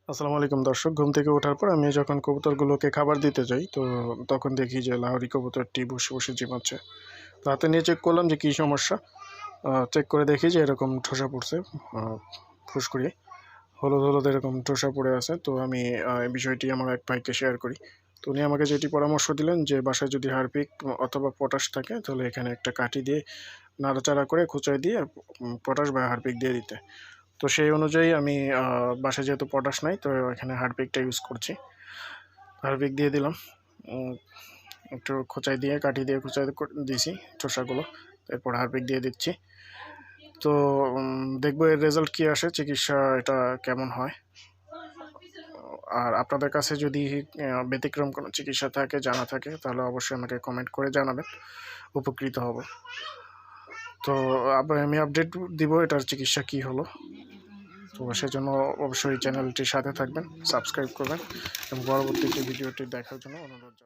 আসসালামু আলাইকুম দর্শক, ঘুম থেকে ওঠার পর আমি যখন কবুতরগুলোকে খাবার দিতে যাই তো তখন দেখি যে লাহোরি কবুতরটি বসে বসে ঝিমাচ্ছে। তো হাতে নিয়ে চেক করলাম যে কী সমস্যা। চেক করে দেখি যে এরকম ঠোসা পড়ছে, ফুসকুড়ি হলুদ হলুদ এরকম ঠোসা পড়ে আছে। তো আমি এই বিষয়টি আমার এক ভাইকে শেয়ার করি। তো উনি আমাকে যেটি পরামর্শ দিলেন যে বাসায় যদি হারপিক অথবা পটাশ থাকে তাহলে এখানে একটা কাঠি দিয়ে নাড়াচাড়া করে খুঁচাই দিয়ে পটাশ বা হারপিক দিয়ে দিতে। তো সেই অনুযায়ী আমি বাসায় যেহেতু পটাশ নাই তো এখানে হারপিকটা ইউজ করছি। হারপিক দিয়ে দিলাম, একটু খোঁচাই দিয়ে কাঠি দিয়ে খোঁচাই দিয়েছি চোষাগুলো, এরপর হারপিক দিয়ে দিচ্ছি। তো দেখবো এর রেজাল্ট কী আসে, চিকিৎসা এটা কেমন হয়। আর আপনাদের কাছে যদি ব্যতিক্রম কোনো চিকিৎসা থাকে জানা থাকে তাহলে অবশ্যই আমাকে কমেন্ট করে জানাবেন, উপকৃত হব। তো আমি আপডেট দিব এটার চিকিৎসা কী হলো। তো সেজন্য অবশ্যই চ্যানেলটির সাথে থাকবেন, সাবস্ক্রাইব করবেন এবং পরবর্তীতে ভিডিওটি দেখার জন্য অনুরোধ জানাই।